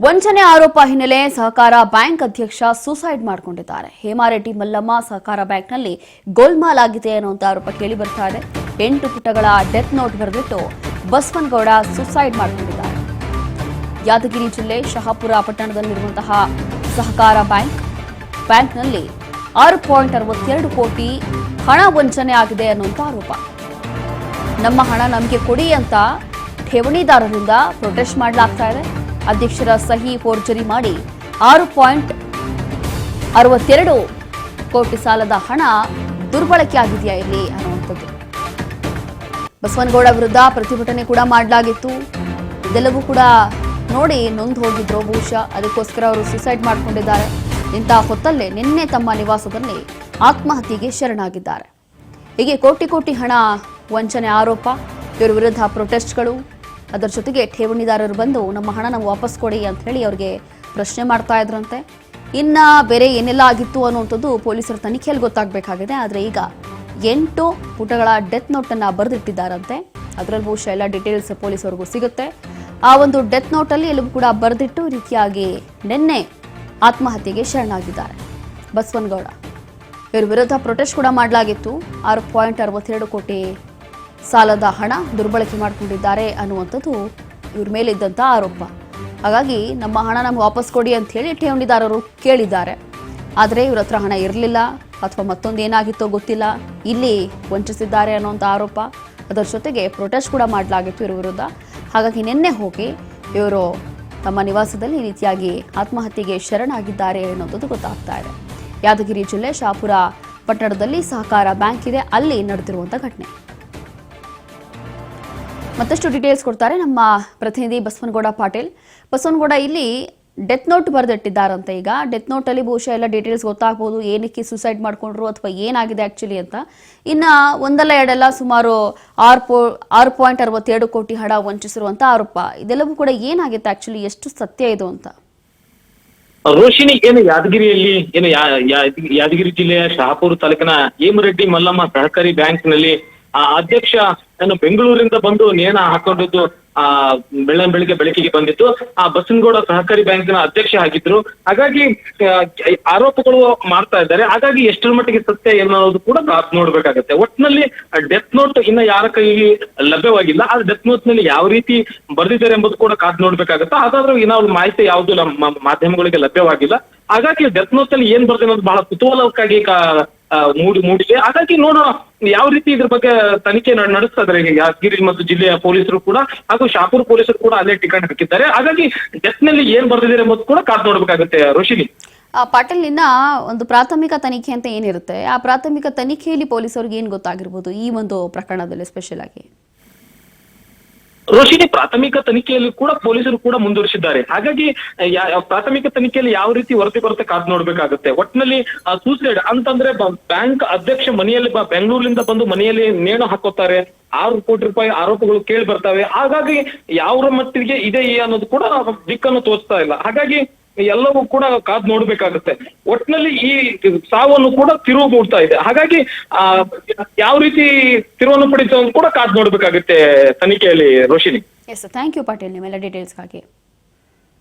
ವಂಚನೆ ಆರೋಪ ಹಿನ್ನೆಲೆ ಸಹಕಾರ ಬ್ಯಾಂಕ್ ಅಧ್ಯಕ್ಷ ಸೂಸೈಡ್ ಮಾಡಿಕೊಂಡಿದ್ದಾರೆ. ಹೇಮಾರೆಡ್ಡಿ ಮಲ್ಲಮ್ಮ ಸಹಕಾರ ಬ್ಯಾಂಕ್ನಲ್ಲಿ ಗೋಲ್ಮಾಲ್ ಆಗಿದೆ ಅನ್ನುವಂತ ಆರೋಪ ಕೇಳಿ ಬರ್ತಾ ಇದೆ. 8 ಪುಟಗಳ ಡೆತ್ ನೋಟ್ ಬರೆದಿಟ್ಟು ಬಸವನಗೌಡ ಸೂಸೈಡ್ ಮಾಡಿಕೊಂಡಿದ್ದಾರೆ. ಯಾದಗಿರಿ ಜಿಲ್ಲೆ ಶಹಾಪುರ ಪಟ್ಟಣದಲ್ಲಿರುವಂತಹ ಸಹಕಾರ ಬ್ಯಾಂಕ್ನಲ್ಲಿ 6.62 ಕೋಟಿ ಹಣ ವಂಚನೆ ಆಗಿದೆ ಅನ್ನುವಂತ ಆರೋಪ. ನಮ್ಮ ಹಣ ನಮಗೆ ಕೊಡಿ ಅಂತ ಠೇವಣಿದಾರರಿಂದ ಪ್ರೊಟೆಸ್ಟ್ ಮಾಡಲಾಗ್ತಾ ಇದೆ. ಅಧ್ಯಕ್ಷರ ಸಹಿ ಫೋರ್ಜರಿ ಮಾಡಿ 6.62 ಕೋಟಿ ಸಾಲದ ಹಣ ದುರ್ಬಳಕೆ ಆಗಿದೆಯಾ ಇಲ್ಲಿ ಅನ್ನುವಂಥದ್ದು. ಬಸವನಗೌಡ ವಿರುದ್ಧ ಪ್ರತಿಭಟನೆ ಕೂಡ ಮಾಡಲಾಗಿತ್ತು. ಇದೆಲ್ಲವೂ ಕೂಡ ನೋಡಿ ನೊಂದು ಹೋಗಿದ್ರು. ಬಹುಶಃ ಅದಕ್ಕೋಸ್ಕರ ಅವರು ಸೂಸೈಡ್ ಮಾಡಿಕೊಂಡಿದ್ದಾರೆ. ಇಂತಹ ಹೊತ್ತಲ್ಲೇ ನಿನ್ನೆ ತಮ್ಮ ನಿವಾಸದಲ್ಲಿ ಆತ್ಮಹತ್ಯೆಗೆ ಶರಣಾಗಿದ್ದಾರೆ. ಹೀಗೆ ಕೋಟಿ ಕೋಟಿ ಹಣ ವಂಚನೆ ಆರೋಪ, ಇವರ ವಿರುದ್ಧ ಪ್ರೊಟೆಸ್ಟ್ಗಳು, ಅದರ ಜೊತೆಗೆ ಠೇವಣಿದಾರರು ಬಂದು ನಮ್ಮ ಹಣ ನಾವು ವಾಪಸ್ ಕೊಡಿ ಅಂತ ಹೇಳಿ ಅವರಿಗೆ ಪ್ರಶ್ನೆ ಮಾಡ್ತಾ ಇದ್ರಂತೆ. ಇನ್ನ ಬೇರೆ ಏನೆಲ್ಲ ಆಗಿತ್ತು ಅನ್ನುವಂಥದ್ದು ಪೊಲೀಸರ ತನಿಖೆಯಲ್ಲಿ ಗೊತ್ತಾಗಬೇಕಾಗಿದೆ. ಆದರೆ ಈಗ 8 ಪುಟಗಳ ಡೆತ್ ನೋಟ್ ಅನ್ನ ಬರೆದಿಟ್ಟಿದ್ದಾರಂತೆ. ಅದರಲ್ಲಿ ಬಹುಶಃ ಎಲ್ಲ ಡೀಟೇಲ್ಸ್ ಪೊಲೀಸರಿಗೂ ಸಿಗುತ್ತೆ. ಆ ಒಂದು ಡೆತ್ ನೋಟ್ ಅಲ್ಲಿ ಎಲ್ಲವೂ ಕೂಡ ಬರೆದಿಟ್ಟು ರೀತಿಯಾಗಿ ನಿನ್ನೆ ಆತ್ಮಹತ್ಯೆಗೆ ಶರಣಾಗಿದ್ದಾರೆ ಬಸವನಗೌಡ. ಇವರ ವಿರುದ್ಧ ಪ್ರೊಟೆಸ್ಟ್ ಕೂಡ ಮಾಡಲಾಗಿತ್ತು. 6.62 ಕೋಟಿ ಸಾಲದ ಹಣ ದುರ್ಬಳಕೆ ಮಾಡಿಕೊಂಡಿದ್ದಾರೆ ಅನ್ನುವಂಥದ್ದು ಇವ್ರ ಮೇಲಿದ್ದಂಥ ಆರೋಪ. ಹಾಗಾಗಿ ನಮ್ಮ ಹಣ ನಮ್ಗೆ ವಾಪಸ್ ಕೊಡಿ ಅಂತ ಹೇಳಿ ಠೇವಣಿದಾರರು ಕೇಳಿದ್ದಾರೆ. ಆದರೆ ಇವ್ರ ಹತ್ರ ಹಣ ಇರಲಿಲ್ಲ ಅಥವಾ ಮತ್ತೊಂದು ಏನಾಗಿತ್ತೋ ಗೊತ್ತಿಲ್ಲ, ಇಲ್ಲಿ ವಂಚಿಸಿದ್ದಾರೆ ಅನ್ನೋಂಥ ಆರೋಪ. ಅದರ ಜೊತೆಗೆ ಪ್ರೊಟೆಸ್ಟ್ ಕೂಡ ಮಾಡಲಾಗಿತ್ತು ಇವ್ರ ವಿರುದ್ಧ. ಹಾಗಾಗಿ ನಿನ್ನೆ ಹೋಗಿ ಇವರು ತಮ್ಮ ನಿವಾಸದಲ್ಲಿ ಈ ರೀತಿಯಾಗಿ ಆತ್ಮಹತ್ಯೆಗೆ ಶರಣಾಗಿದ್ದಾರೆ ಅನ್ನೋದು ಗೊತ್ತಾಗ್ತಾ ಇದೆ. ಯಾದಗಿರಿ ಜಿಲ್ಲೆ ಶಹಾಪುರ ಪಟ್ಟಣದಲ್ಲಿ ಸಹಕಾರ ಬ್ಯಾಂಕ್ ಇದೆ, ಅಲ್ಲಿ ನಡೆದಿರುವಂಥ ಘಟನೆ. ಮತ್ತಷ್ಟು ಡೀಟೇಲ್ಸ್ ಕೊಡ್ತಾರೆ ನಮ್ಮ ಪ್ರತಿನಿಧಿ ಬಸವನಗೌಡ ಪಾಟೀಲ್. ಬಸವನಗೌಡ, ಇಲ್ಲಿ ಡೆತ್ ನೋಟ್ ಬರೆದಿಟ್ಟಿದ್ದಾರಂತೆ. ಈಗ ಡೆತ್ ನೋಟಲ್ಲಿ ಬಹುಶಃ ಎಲ್ಲ ಡೀಟೇಲ್ಸ್ ಗೊತ್ತಾಗ್ಬೋದು, ಏನಕ್ಕೆ ಸೂಸೈಡ್ ಮಾಡ್ಕೊಂಡ್ರು ಅಥವಾ ಏನಾಗಿದೆ ಆ್ಯಕ್ಚುಲಿ ಅಂತ. ಇನ್ನು ಒಂದಲ್ಲ ಎರಡಲ್ಲ ಸುಮಾರು 6.62 ಕೋಟಿ ಹಣ ವಂಚಿಸಿರುವಂಥ ಆರೋಪ. ಇದೆಲ್ಲವೂ ಕೂಡ ಏನಾಗಿತ್ತು ಆ್ಯಕ್ಚುಲಿ, ಎಷ್ಟು ಸತ್ಯ ಇದು ಅಂತ? ರೋಶಿನಿ, ಏನು ಯಾದಗಿರಿಯಲ್ಲಿ ಯಾದಗಿರಿ ಜಿಲ್ಲೆಯ ಶಹಾಪುರ ತಾಲೂಕಿನ ಹೇಮಾರೆಡ್ಡಿ ಮಲ್ಲಮ್ಮ ಸಹಕಾರಿ ಬ್ಯಾಂಕ್ನಲ್ಲಿ ಅಧ್ಯಕ್ಷ ಬೆಂಗಳೂರಿಂದ ಬಂದು ನೇಣ ಹಾಕೊಂಡಿದ್ದು ಬೆಳಕಿಗೆ ಬಂದಿತ್ತು. ಆ ಬಸವನಗೌಡ ಸಹಕಾರಿ ಬ್ಯಾಂಕಿನ ಅಧ್ಯಕ್ಷ ಆಗಿದ್ರು. ಹಾಗಾಗಿ ಆರೋಪಗಳು ಮಾಡ್ತಾ ಇದ್ದಾರೆ. ಹಾಗಾಗಿ ಎಷ್ಟರ ಮಟ್ಟಿಗೆ ಸತ್ಯ ಅನ್ನೋದು ಕೂಡ ನೋಡ್ಬೇಕಾಗತ್ತೆ. ಒಟ್ಟಿನಲ್ಲಿ ಡೆತ್ ನೋಟ್ ಇನ್ನ ಯಾರ ಕೈಗೆ ಲಭ್ಯವಾಗಿಲ್ಲ. ಆ ಡೆತ್ ನೋಟ್ ನಲ್ಲಿ ಯಾವ ರೀತಿ ಬರ್ದಿದ್ದಾರೆ ಎಂಬುದು ಕೂಡ ಕಾದ್ ನೋಡ್ಬೇಕಾಗತ್ತೆ. ಹಾಗಾದ್ರೂ ಏನಾದ್ರು ಮಾಹಿತಿ ಯಾವ್ದು ಮಾಧ್ಯಮಗಳಿಗೆ ಲಭ್ಯವಾಗಿಲ್ಲ. ಹಾಗಾಗಿ ಡೆತ್ ನೋಟ್ ಅಲ್ಲಿ ಏನ್ ಬರ್ದೆ ಅನ್ನೋದು ಬಹಳ ಕುತೂಹಲಕ್ಕಾಗಿ ಮೂಡಿದೆ. ಹಾಗಾಗಿ ನೋಡೋಣ ಯಾವ ರೀತಿ ಇದ್ರ ಬಗ್ಗೆ ತನಿಖೆ ನಡೆಸ್ತಾ ಇದ್ದಾರೆ ಯಾದಗಿರಿ ಮತ್ತು ಜಿಲ್ಲೆಯ ಪೊಲೀಸರು ಕೂಡ, ಹಾಗೂ ಶಹಾಪುರ ಪೊಲೀಸರು ಕೂಡ ಅಲ್ಲೇ ಟಿಕೆಟ್ ಹಾಕಿದ್ದಾರೆ. ಹಾಗಾಗಿ ಡೆತ್ ನಲ್ಲಿ ಏನ್ ಬರ್ದಿದ್ದಾರೆ ಎಂಬುದು ಕೂಡ ಕಾದ್ ನೋಡ್ಬೇಕಾಗುತ್ತೆ ರೋಶಿನಿ. ಪಾಟೀಲ್, ಇನ್ನ ಒಂದು ಪ್ರಾಥಮಿಕ ತನಿಖೆ ಅಂತ ಏನಿರುತ್ತೆ, ಆ ಪ್ರಾಥಮಿಕ ತನಿಖೆಯಲ್ಲಿ ಪೊಲೀಸರಿಗೆ ಏನ್ ಗೊತ್ತಾಗಿರ್ಬೋದು ಈ ಒಂದು ಪ್ರಕರಣದಲ್ಲಿ ಸ್ಪೆಷಲ್ ಆಗಿ? ರೋಶಿನಿ, ಪ್ರಾಥಮಿಕ ತನಿಖೆಯಲ್ಲಿ ಕೂಡ ಪೊಲೀಸರು ಕೂಡ ಮುಂದುವರಿಸಿದ್ದಾರೆ. ಹಾಗಾಗಿ ಪ್ರಾಥಮಿಕ ತನಿಖೆಯಲ್ಲಿ ಯಾವ ರೀತಿ ವರದಿ ಬರುತ್ತೆ ಕಾದ್ ನೋಡ್ಬೇಕಾಗುತ್ತೆ. ಒಟ್ಟಿನಲ್ಲಿ ಸೂಸೈಡ್ ಅಂತಂದ್ರೆ ಬ್ಯಾಂಕ್ ಅಧ್ಯಕ್ಷ ಮನೆಯಲ್ಲಿ ಬೆಂಗಳೂರಿನಿಂದ ಬಂದು ಮನೆಯಲ್ಲಿ ನೇಣು ಹಾಕೋತಾರೆ. 6 ಕೋಟಿ ರೂಪಾಯಿ ಆರೋಪಗಳು ಕೇಳಿ ಬರ್ತವೆ. ಹಾಗಾಗಿ ಯಾವ ಮಟ್ಟಿಗೆ ಇದೆ ಅನ್ನೋದು ಕೂಡ ದಿಕ್ಕನ್ನು ತೋರಿಸ್ತಾ ಇಲ್ಲ. ಹಾಗಾಗಿ ಎಲ್ಲವೂ ಕೂಡ ಕಾದ್ ನೋಡ್ಬೇಕಾಗುತ್ತೆ. ಒಟ್ಟಿನಲ್ಲಿ ಈ ಸಾವನ್ನು ಕೂಡ ತಿರುವು ಮೂಡ್ತಾ ಇದೆ. ಹಾಗಾಗಿ ಯಾವ ರೀತಿ ತಿರುವನ್ನು ಪಡಿತ ಕೂಡ ಕಾದ್ ನೋಡ್ಬೇಕಾಗುತ್ತೆ ತನಿಖೆಯಲ್ಲಿ Roshini. Yes, thank you Patil ನಿಮ್ಮೆಲ್ಲ ಡೀಟೇಲ್ಸ್ಗಾಗಿ.